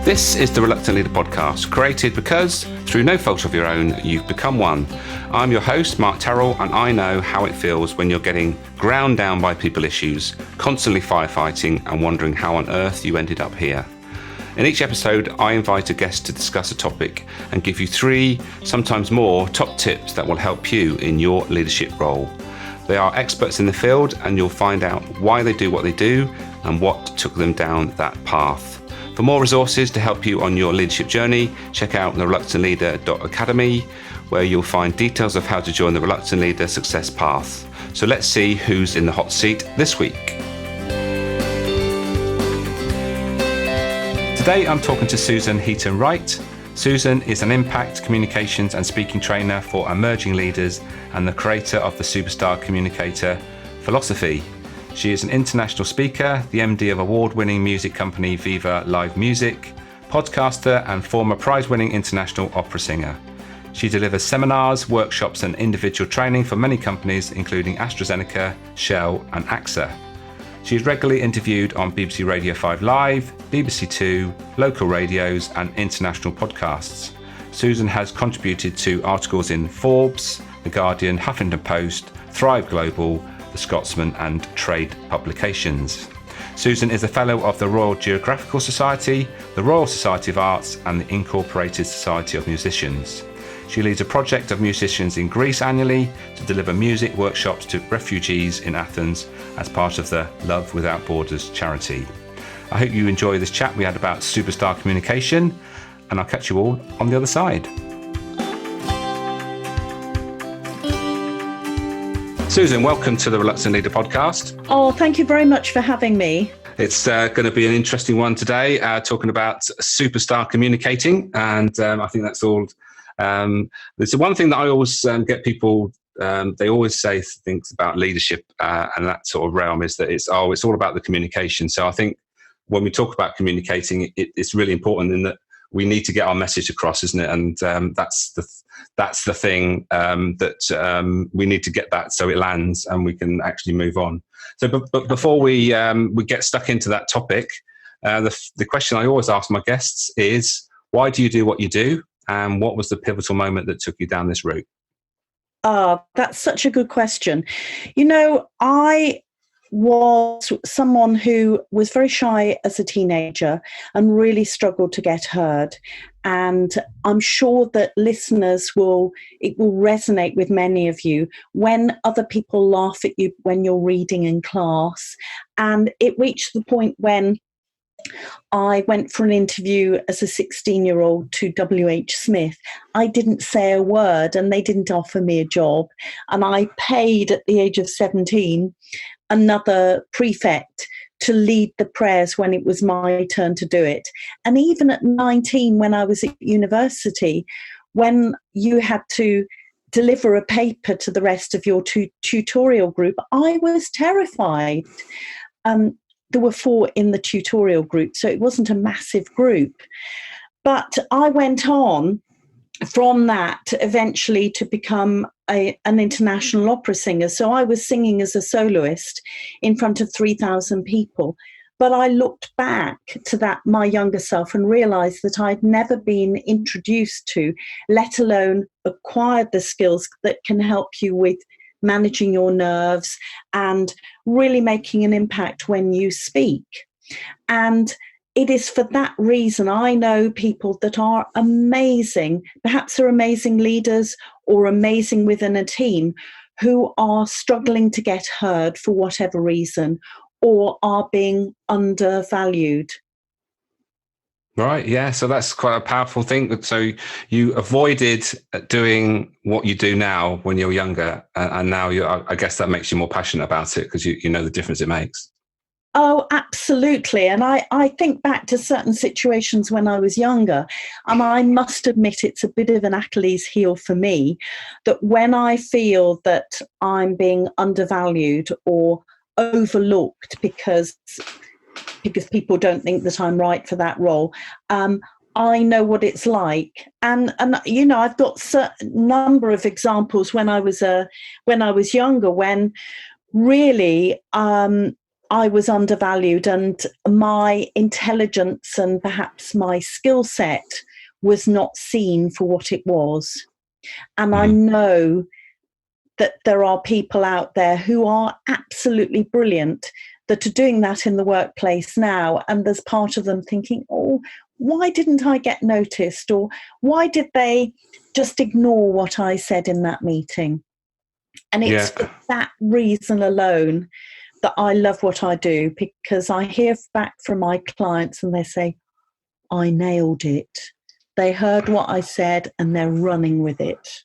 This is the Reluctant Leader podcast, created because, through no fault of your own, you've become one. I'm your host, Mark Terrell, and I know how it feels when you're getting ground down by people issues, constantly firefighting and wondering how on earth you ended up here. In each episode, I invite a guest to discuss a topic and give you 3, sometimes more, top tips that will help you in your leadership role. They are experts in the field, and you'll find out why they do what they do and what took them down that path. For more resources to help you on your leadership journey, check out thereluctantleader.academy, where you'll find details of how to join the Reluctant Leader Success Path. So let's see who's in the hot seat this week. Today I'm talking to Susan Heaton-Wright. Susan is an impact, communications and speaking trainer for emerging leaders and the creator of the Superstar Communicator philosophy. She is an international speaker, the MD of award-winning music company Viva Live Music, podcaster and former prize-winning international opera singer. She delivers seminars, workshops and individual training for many companies including AstraZeneca, Shell and AXA. She is regularly interviewed on BBC Radio 5 Live, BBC Two, local radios and international podcasts. Susan has contributed to articles in Forbes, The Guardian, Huffington Post, Thrive Global, The Scotsman and trade publications. Susan is a fellow of the Royal Geographical Society, the Royal Society of Arts and the Incorporated Society of Musicians. She leads a project of musicians in Greece annually to deliver music workshops to refugees in Athens as part of the Love Without Borders charity. I hope you enjoy this chat we had about superstar communication, and I'll catch you all on the other side. Susan, welcome to the Reluctant Leader podcast. Oh, thank you very much for having me. It's going to be an interesting one today, talking about superstar communicating. And I think that's all. There's one thing that I always get people, they always say things about leadership and that sort of realm is that it's all about the communication. So I think when we talk about communicating, it's really important in that we need to get our message across, isn't it? And that's the thing that we need to get that so it lands and we can actually move on. So, but before we get stuck into that topic, the question I always ask my guests is, why do you do what you do, and what was the pivotal moment that took you down this route? That's such a good question. You know, I was someone who was very shy as a teenager and really struggled to get heard. And I'm sure that it will resonate with many of you when other people laugh at you when you're reading in class. And it reached the point when I went for an interview as a 16-year-old to WH Smith. I didn't say a word and they didn't offer me a job. And I paid at the age of 17 another prefect to lead the prayers when it was my turn to do it. And even at 19, when I was at university, when you had to deliver a paper to the rest of your tutorial group, I was terrified. There were 4 in the tutorial group, so it wasn't a massive group. But I went on from that eventually to become an international opera singer. So I was singing as a soloist in front of 3,000 people. But I looked back to my younger self and realised that I'd never been introduced to, let alone acquired the skills that can help you with managing your nerves and really making an impact when you speak. And it is for that reason I know people that are amazing, perhaps are amazing leaders or amazing within a team, who are struggling to get heard for whatever reason or are being undervalued. Right, yeah, so that's quite a powerful thing. So you avoided doing what you do now when you're younger, and now I guess that makes you more passionate about it because you know the difference it makes. Oh, absolutely. And I think back to certain situations when I was younger, and I must admit it's a bit of an Achilles heel for me, that when I feel that I'm being undervalued or overlooked because people don't think that I'm right for that role, I know what it's like. And you know, I've got a number of examples when I was younger, when really I was undervalued and my intelligence and perhaps my skill set was not seen for what it was. And I know that there are people out there who are absolutely brilliant that are doing that in the workplace now. And there's part of them thinking, oh, why didn't I get noticed? Or why did they just ignore what I said in that meeting? And it's for that reason alone that I love what I do, because I hear back from my clients and they say, I nailed it. They heard what I said and they're running with it.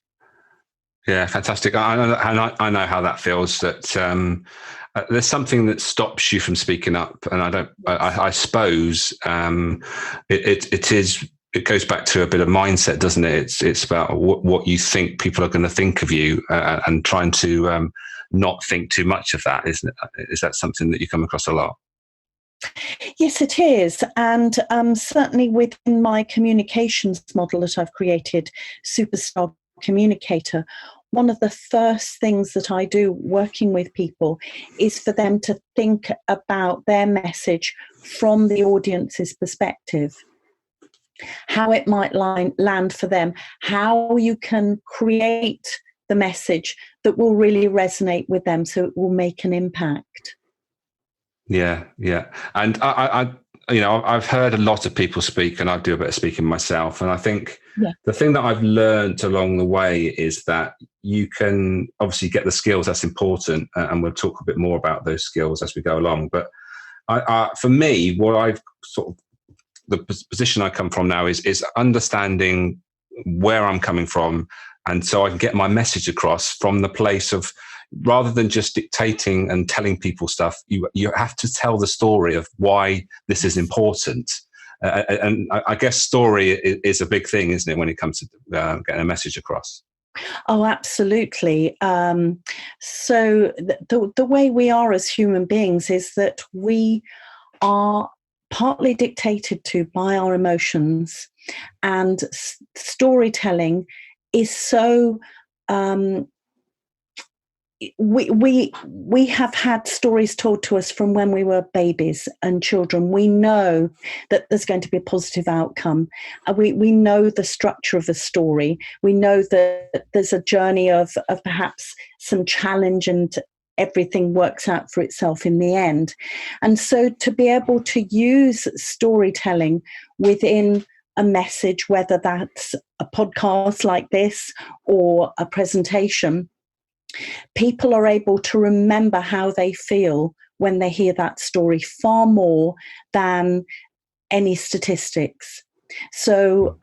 Yeah, fantastic. I know how that feels, that there's something that stops you from speaking up. And I suppose it goes back to a bit of mindset, doesn't it? It's about what you think people are going to think of you, and trying to not think too much of that, isn't it? Is that something that you come across a lot? Yes, it is. And certainly within my communications model that I've created, Superstar Communicator, one of the first things that I do working with people is for them to think about their message from the audience's perspective, how it might land for them, how you can create the message that will really resonate with them so it will make an impact. Yeah. And I've heard a lot of people speak, and I do a bit of speaking myself. And I think the thing that I've learned along the way is that you can obviously get the skills. That's important. And we'll talk a bit more about those skills as we go along. But for me, what I've the position I come from now is understanding where I'm coming from. And so I can get my message across from the place of, rather than just dictating and telling people stuff, you have to tell the story of why this is important. And I guess story is a big thing, isn't it, when it comes to getting a message across? Oh, absolutely. So the way we are as human beings is that we are partly dictated to by our emotions, and storytelling is so we have had stories told to us from when we were babies and children. We know that there's going to be a positive outcome. We know the structure of a story. We know that there's a journey of perhaps some challenge, and everything works out for itself in the end. And so to be able to use storytelling within a message, whether that's a podcast like this or a presentation, people are able to remember how they feel when they hear that story far more than any statistics. So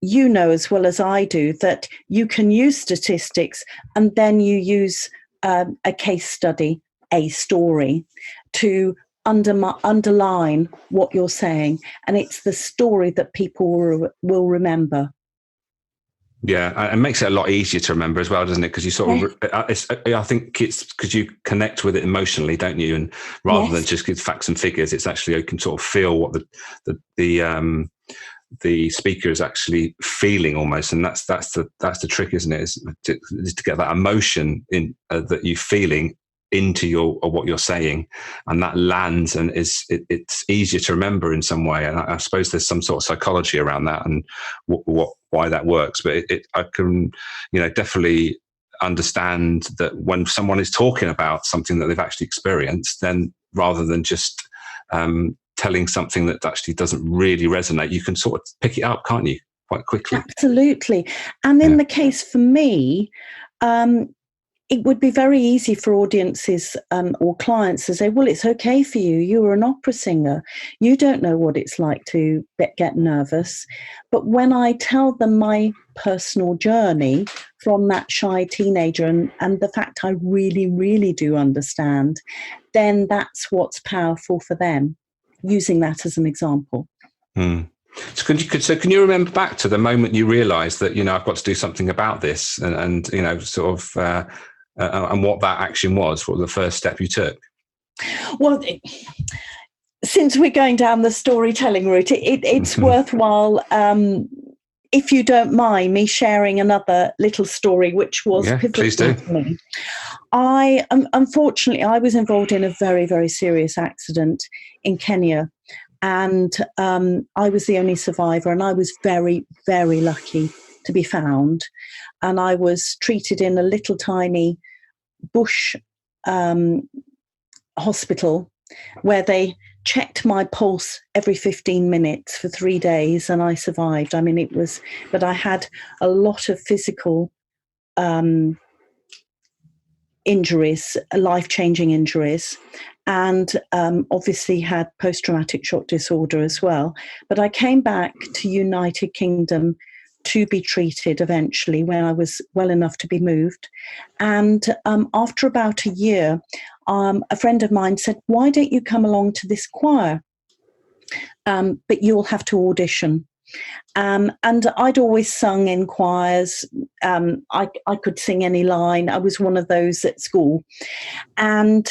you know as well as I do that you can use statistics and then you use a case study, a story, to underline what you're saying. And it's the story that people will remember. Yeah, it makes it a lot easier to remember as well, doesn't it? Because you sort of, I think it's because you connect with it emotionally, don't you? And rather than just give facts and figures, it's actually, you can sort of feel what the speaker is actually feeling almost, and that's the trick, isn't it? Is to get that emotion in that you're feeling into what you're saying, and that lands, and it's easier to remember in some way. And I suppose there's some sort of psychology around that and why that works. But I can definitely understand that when someone is talking about something that they've actually experienced, then rather than just telling something that actually doesn't really resonate, you can sort of pick it up, can't you, quite quickly? Absolutely. And in the case for me, it would be very easy for audiences or clients to say, well, it's okay for you. You were an opera singer. You don't know what it's like to get nervous. But when I tell them my personal journey from that shy teenager and the fact I really, really do understand, then that's what's powerful for them, using that as an example. So can you remember back to the moment you realised that, I've got to do something about this, and sort of... and what that action was, what the first step you took? Well, since we're going down the storytelling route, it's worthwhile if you don't mind me sharing another little story, which was please do. pivotal for me. Unfortunately, I was involved in a very, very serious accident in Kenya, and I was the only survivor, and I was very, very lucky to be found. And I was treated in a little tiny bush hospital where they checked my pulse every 15 minutes for 3 days, and I survived. I mean, but I had a lot of physical injuries, life-changing injuries, and obviously had post-traumatic shock disorder as well. But I came back to United Kingdom to be treated eventually when I was well enough to be moved. And after about a year, a friend of mine said, "Why don't you come along to this choir? But you'll have to audition." And I'd always sung in choirs. I could sing any line. I was one of those at school. And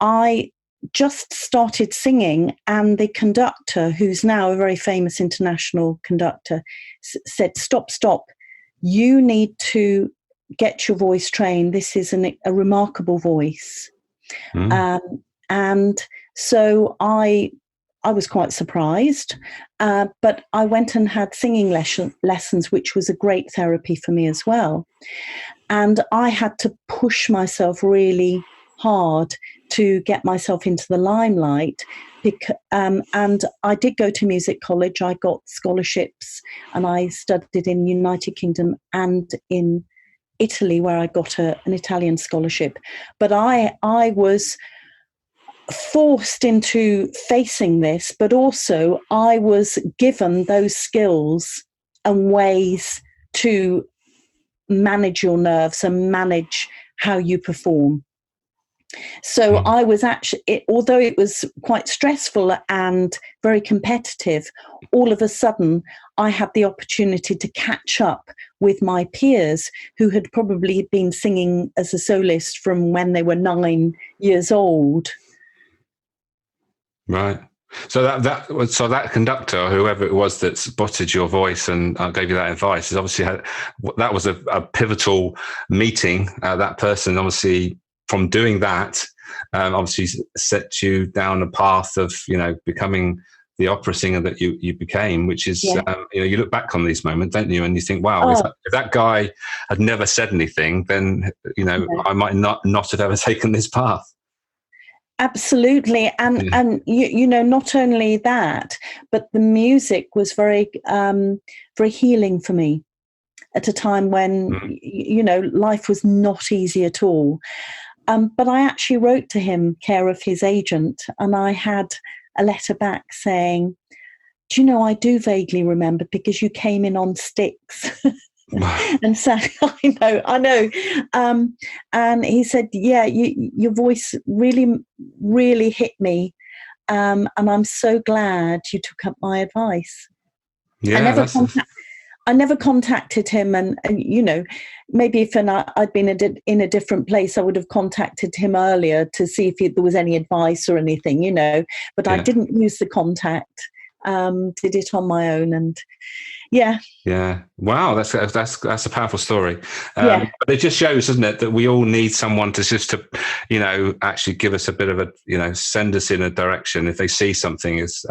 I just started singing, and the conductor, who's now a very famous international conductor, said, Stop. You need to get your voice trained. This is a remarkable voice." And so I was quite surprised, but I went and had singing lessons, which was a great therapy for me as well. And I had to push myself really hard to get myself into the limelight. And I did go to music college. I got scholarships, and I studied in United Kingdom and in Italy, where I got an Italian scholarship. But I was forced into facing this, but also I was given those skills and ways to manage your nerves and manage how you perform. So I was actually, although it was quite stressful and very competitive, all of a sudden I had the opportunity to catch up with my peers who had probably been singing as a soloist from when they were 9 years old. Right. So that conductor, or whoever it was that spotted your voice and gave you that advice, is obviously that was a pivotal meeting. That person, obviously, from doing that, obviously set you down a path of becoming the opera singer that you became, which is you look back on these moments, don't you, and you think, wow, if that guy had never said anything, then I might not have ever taken this path. Absolutely. And not only that, but the music was very, very healing for me at a time when, life was not easy at all. But I actually wrote to him, care of his agent, and I had a letter back saying, "Do you know, I do vaguely remember because you came in on sticks." And so I know. And he said, "Yeah, your voice really, really hit me. And I'm so glad you took up my advice." Yeah, I never contacted him, and maybe if I'd been in a different place, I would have contacted him earlier to see if there was any advice or anything, But I didn't use the contact. Did it on my own, and yeah. Wow, that's a powerful story. But it just shows, doesn't it, that we all need someone to actually give us a bit of a send us in a direction if they see something is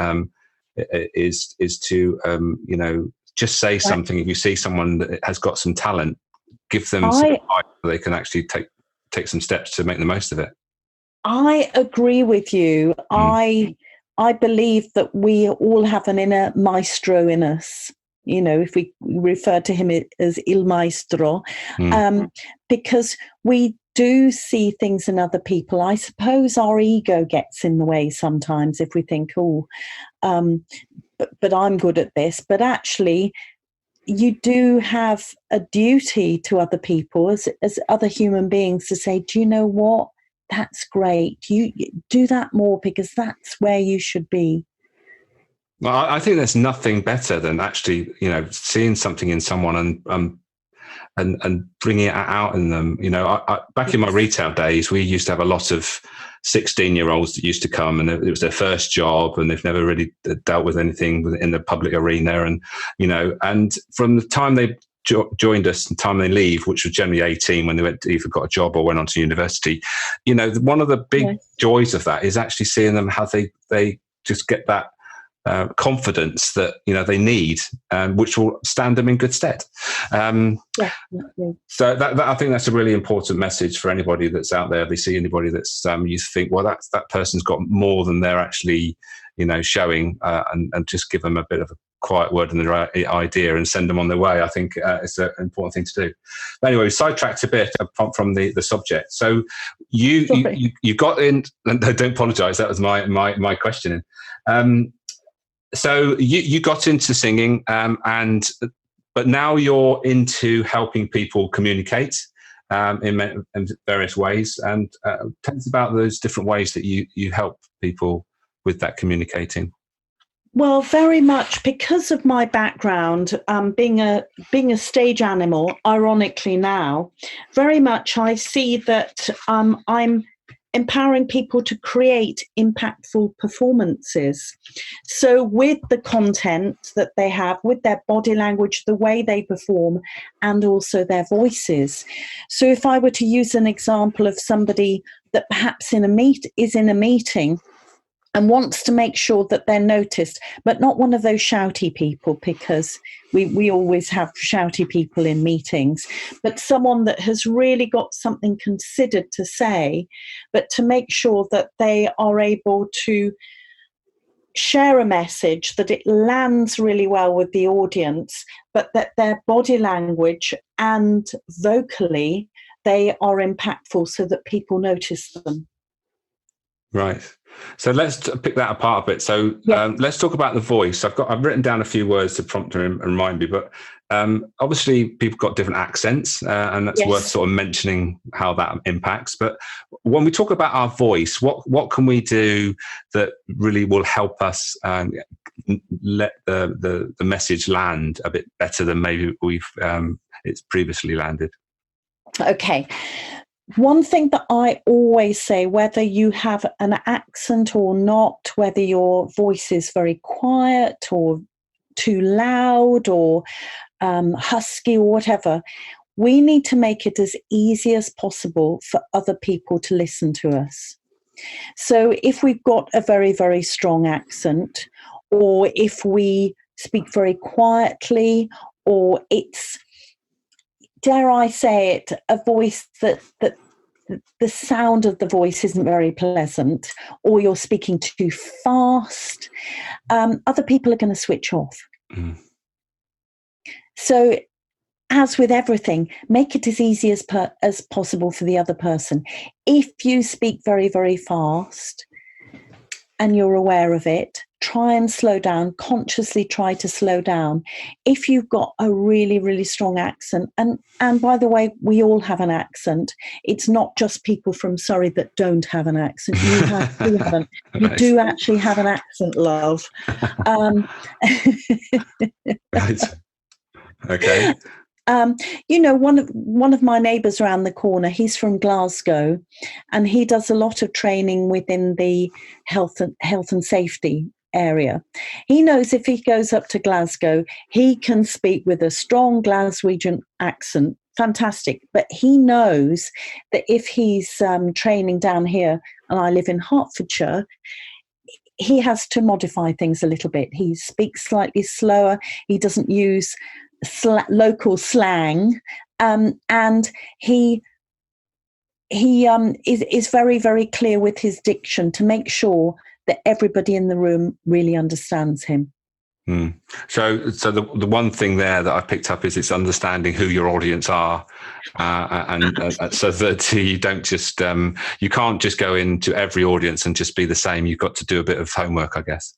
to just say something. If you see someone that has got some talent, give them some advice so they can actually take some steps to make the most of it. I agree with you. I believe that we all have an inner maestro in us. If we refer to him as Il Maestro, because we do see things in other people. I suppose our ego gets in the way sometimes if we think, but I'm good at this. But actually, you do have a duty to other people as other human beings to say, do you know what? That's great. You do that more because that's where you should be. Well, I think there's nothing better than actually, seeing something in someone and and bringing it out in them. Back in my retail days, we used to have a lot of 16-year-olds that used to come, and it was their first job, and they've never really dealt with anything in the public arena. And, and from the time they joined us and the time they leave, which was generally 18 when they either got a job or went on to university, one of the big joys of that is actually seeing them how they just get that confidence that they need, which will stand them in good stead. So that I think that's a really important message for anybody that's out there. They see anybody that's you think, well, that person's got more than they're actually showing, and just give them a bit of a quiet word in the right idea and send them on their way. I think it's an important thing to do. But anyway, we sidetracked a bit from the subject. So you got in, and don't apologise, that was my questioning. So you got into singing, but now you're into helping people communicate in various ways. And tell us about those different ways that you help people with that communicating. Well, very much because of my background, being a stage animal, ironically now, very much I see that I'm empowering people to create impactful performances. So with the content that they have, with their body language, the way they perform, and also their voices. So if I were to use an example of somebody that perhaps is in a meeting and wants to make sure that they're noticed, but not one of those shouty people, because we always have shouty people in meetings, but someone that has really got something considered to say, but to make sure that they are able to share a message, that it lands really well with the audience, but that their body language and vocally, they are impactful so that people notice them. Right. So let's pick that apart a bit. So let's talk about the voice. I've written down a few words to prompt and remind me, but obviously people got different accents, and that's worth sort of mentioning how that impacts. But when we talk about our voice, what can we do that really will help us let the message land a bit better than maybe it's previously landed? Okay. One thing that I always say, whether you have an accent or not, whether your voice is very quiet or too loud or husky or whatever, we need to make it as easy as possible for other people to listen to us. So if we've got a very, very strong accent, or if we speak very quietly, or it's, dare I say it, a voice that the sound of the voice isn't very pleasant, or you're speaking too fast, other people are going to switch off. Mm. So as with everything, make it as easy as possible for the other person. If you speak very, very fast and you're aware of it, try and slow down, consciously try to slow down. If you've got a really, really strong accent, and by the way, we all have an accent. It's not just people from Surrey that don't have an accent. You do actually have an accent, love. Right. Okay. One of my neighbours around the corner, he's from Glasgow, and he does a lot of training within the health and safety area. He knows if he goes up to Glasgow, he can speak with a strong Glaswegian accent. Fantastic. But he knows that if he's training down here, and I live in Hertfordshire, he has to modify things a little bit. He speaks slightly slower. He doesn't use local slang, and he is very, very clear with his diction to make sure that everybody in the room really understands him. Mm. So the one thing there that I picked up is it's understanding who your audience are, and so that you don't just you can't just go into every audience and just be the same. You've got to do a bit of homework, I guess.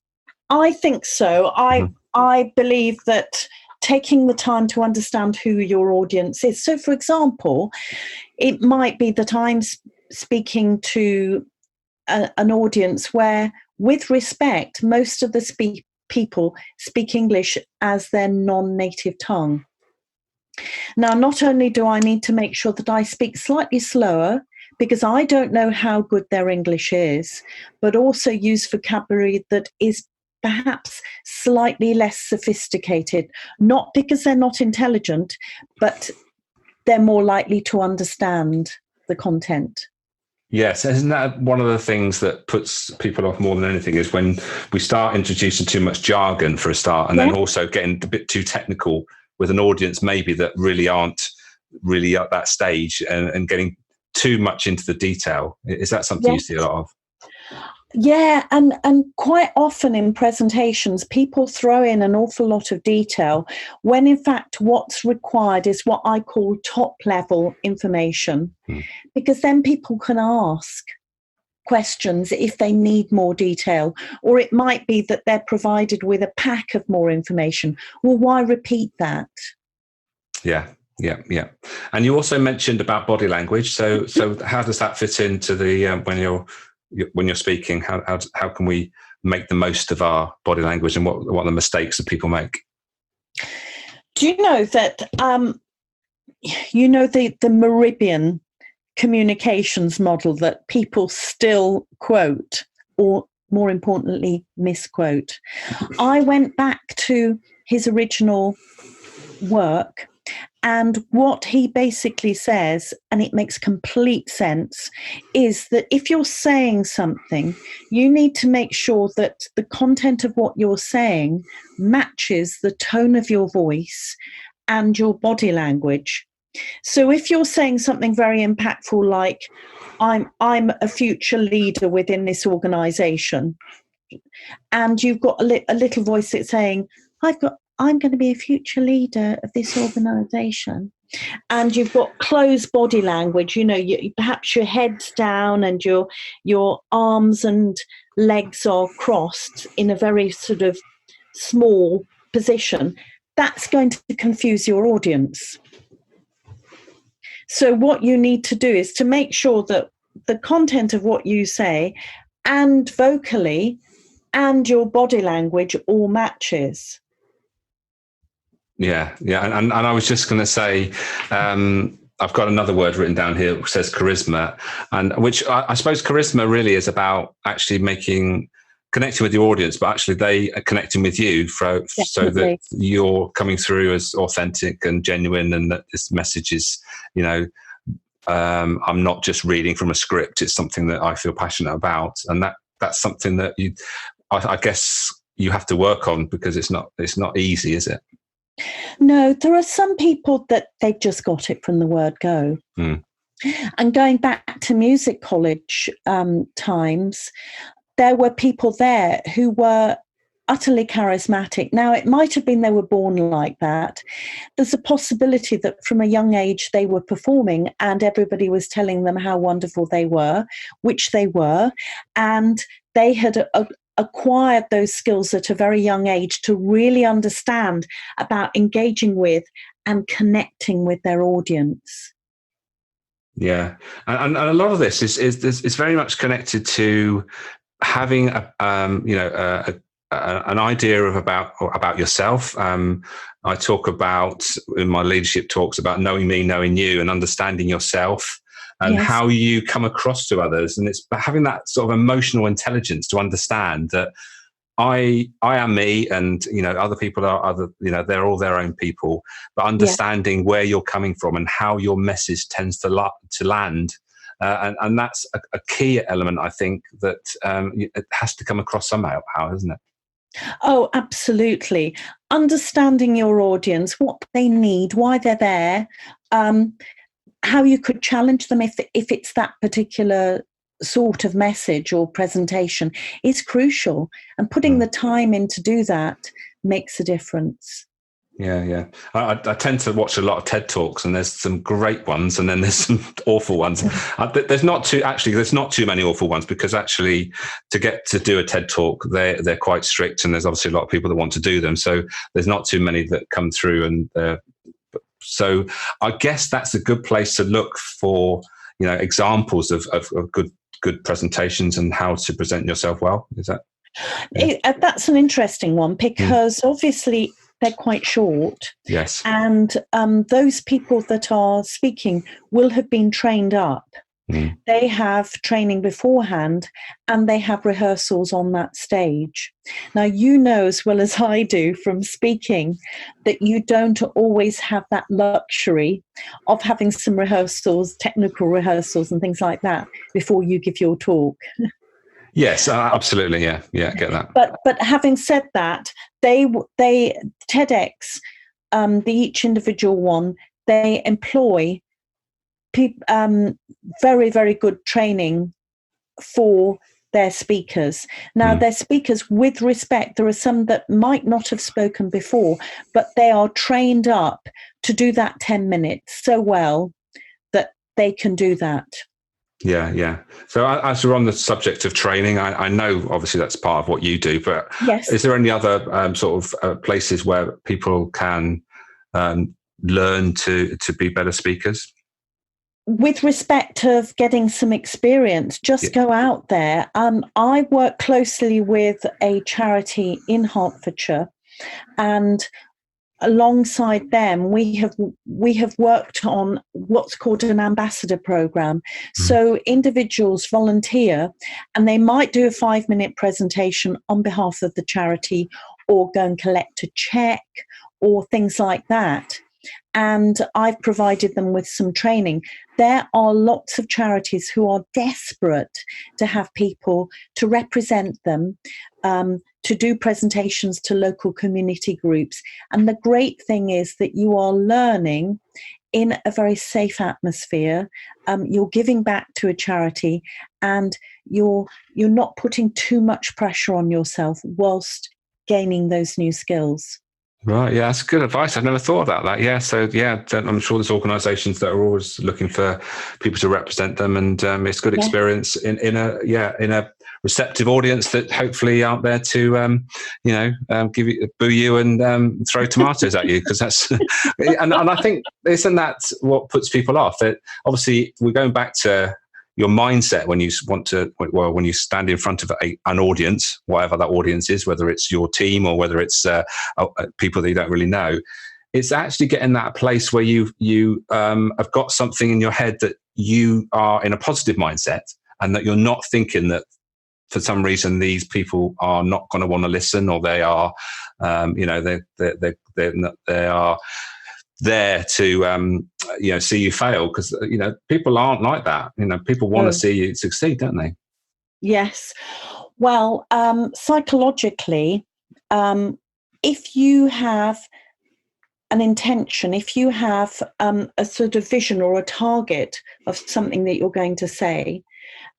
I think so. I believe that taking the time to understand who your audience is. So, for example, it might be that I'm speaking to an audience where, with respect, most of the people speak English as their non-native tongue. Now, not only do I need to make sure that I speak slightly slower, because I don't know how good their English is, but also use vocabulary that is perhaps slightly less sophisticated, not because they're not intelligent, but they're more likely to understand the content. Yes, isn't that one of the things that puts people off more than anything, is when we start introducing too much jargon for a start, and then also getting a bit too technical with an audience maybe that really aren't really at that stage, and getting too much into the detail. Is that something you see a lot of? Yeah, and quite often in presentations, people throw in an awful lot of detail when in fact what's required is what I call top level information, because then people can ask questions if they need more detail, or it might be that they're provided with a pack of more information. Well, why repeat that? Yeah. And you also mentioned about body language. So how does that fit into the when you're speaking? How can we make the most of our body language, and what are the mistakes that people make? Do you know that the Meridian communications model that people still quote, or more importantly misquote? I went back to his original work, and what he basically says, and it makes complete sense, is that if you're saying something, you need to make sure that the content of what you're saying matches the tone of your voice and your body language. So if you're saying something very impactful like, I'm a future leader within this organization, and you've got a little voice that's saying, I'm going to be a future leader of this organisation, and you've got closed body language, perhaps your head's down and your arms and legs are crossed in a very sort of small position, that's going to confuse your audience. So what you need to do is to make sure that the content of what you say and vocally and your body language all matches. Yeah. And I was just going to say, I've got another word written down here which says charisma, and which I suppose charisma really is about actually connecting with your audience, but actually they are connecting with you so that you're coming through as authentic and genuine, and that this message is, I'm not just reading from a script. It's something that I feel passionate about, and that's something that I guess you have to work on, because it's not easy, is it? No, there are some people that they've just got it from the word go. And going back to music college times, there were people there who were utterly charismatic. Now, it might have been they were born like that. There's a possibility that from a young age they were performing and everybody was telling them how wonderful they were, which they were, and they had acquired those skills at a very young age to really understand about engaging with and connecting with their audience. Yeah, and a lot of this is very much connected to having an idea of about yourself. I talk about in my leadership talks about knowing me, knowing you, and understanding yourself. And how you come across to others, and it's having that sort of emotional intelligence to understand that I am me, and other people are other. They're all their own people, but understanding where you're coming from and how your message tends to land, and that's a key element. I think that it has to come across somehow, isn't it? Oh, absolutely. Understanding your audience, what they need, why they're there. How you could challenge them if it's that particular sort of message or presentation is crucial. And putting the time in to do that makes a difference. Yeah. I tend to watch a lot of TED Talks, and there's some great ones, and then there's some awful ones. There's not too many awful ones, because actually to get to do a TED Talk, they're quite strict, and there's obviously a lot of people that want to do them. So there's not too many that come through, and so I guess that's a good place to look for, examples of good presentations and how to present yourself well. Is that? That's an interesting one, because obviously they're quite short. Yes. And those people that are speaking will have been trained up. Mm. They have training beforehand and they have rehearsals on that stage. Now, you know as well as I do from speaking that you don't always have that luxury of having some rehearsals, technical rehearsals and things like that before you give your talk. Yes, absolutely. Yeah, get that. But having said that, they TEDx, each individual one, they employ very, very good training for their speakers. Now, their speakers, with respect, there are some that might not have spoken before, but they are trained up to do that 10 minutes so well that they can do that. Yeah. So as we're on the subject of training, I know obviously that's part of what you do, but Yes. Is there any other sort of places where people can learn to be better speakers? With respect of getting some experience, just go out there. I work closely with a charity in Hertfordshire, and alongside them, we have worked on what's called an ambassador program. So individuals volunteer, and they might do a 5-minute presentation on behalf of the charity, or go and collect a check, or things like that. And I've provided them with some training. There are lots of charities who are desperate to have people to represent them, to do presentations to local community groups. And the great thing is that you are learning in a very safe atmosphere. You're giving back to a charity, and you're not putting too much pressure on yourself whilst gaining those new skills. Right, yeah, that's good advice. I've never thought about that. Yeah, so yeah, I'm sure there's organisations that are always looking for people to represent them, and it's good experience in a receptive audience that hopefully aren't there to boo you and throw tomatoes at you, because that's and I think isn't that what puts people off? That obviously we're going back to your mindset when you stand in front of an audience, whatever that audience is, whether it's your team or whether it's people that you don't really know. It's actually getting that place where you have got something in your head that you are in a positive mindset, and that you're not thinking that for some reason these people are not going to want to listen, or they are, they are there to see you fail, because people aren't like that. People want to see you succeed, don't they? Yes. Well, psychologically, if you have an intention, if you have a sort of vision or a target of something that you're going to say,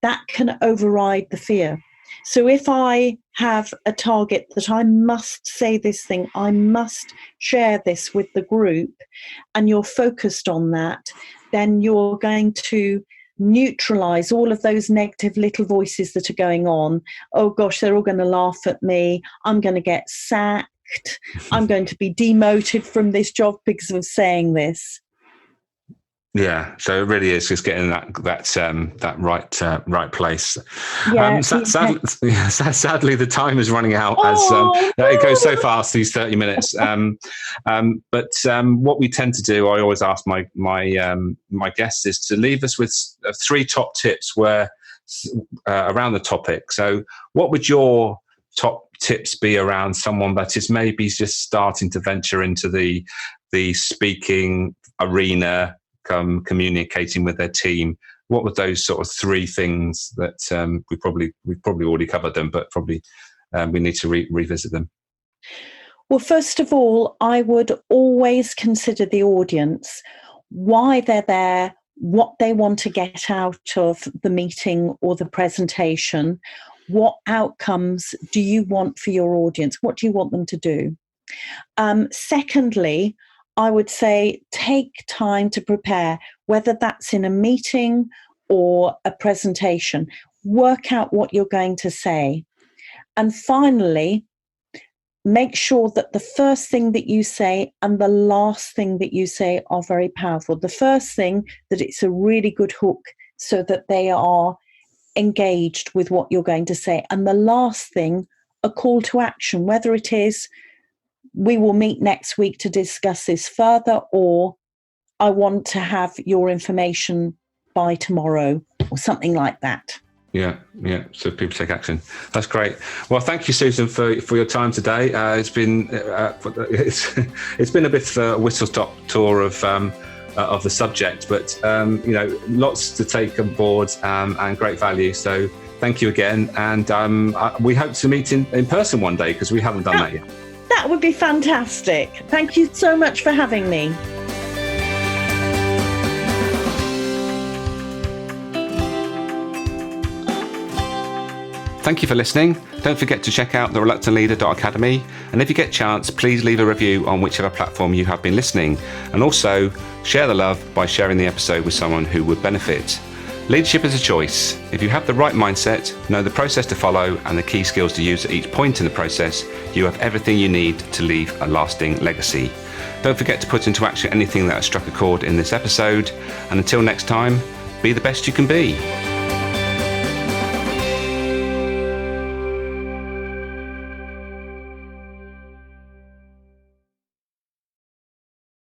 that can override the fear. So if I have a target that I must say this thing, I must share this with the group, and you're focused on that, then you're going to neutralize all of those negative little voices that are going on. Oh gosh, they're all going to laugh at me. I'm going to get sacked. I'm going to be demoted from this job because of saying this. Yeah, so it really is just getting that right place. Yeah, Sadly, the time is running out. It goes so fast, these 30 minutes. But what we tend to do, I always ask my guests, is to leave us with 3 top tips around the topic. So, what would your top tips be around someone that is maybe just starting to venture into the speaking arena, communicating with their team? What were those sort of 3 things that we've probably already covered them, but probably we need to revisit them? Well, first of all, I would always consider the audience, why they're there, what they want to get out of the meeting or the presentation. What outcomes do you want for your audience? What do you want them to do? Secondly, I would say take time to prepare, whether that's in a meeting or a presentation. Work out what you're going to say. And finally, make sure that the first thing that you say and the last thing that you say are very powerful. The first thing, that it's a really good hook so that they are engaged with what you're going to say. And the last thing, a call to action, whether it is we will meet next week to discuss this further, or I want to have your information by tomorrow, or something like that. Yeah. So people take action. That's great. Well, thank you, Susan, for your time today. It's been it's been a bit of a whistle-stop tour of the subject, but lots to take on board and great value. So thank you again, and we hope to meet in person one day, because we haven't done that yet. That would be fantastic. Thank you so much for having me. Thank you for listening. Don't forget to check out thereluctantleader.academy. And if you get a chance, please leave a review on whichever platform you have been listening. And also share the love by sharing the episode with someone who would benefit. Leadership is a choice. If you have the right mindset, know the process to follow, and the key skills to use at each point in the process, you have everything you need to leave a lasting legacy. Don't forget to put into action anything that has struck a chord in this episode. And until next time, be the best you can be.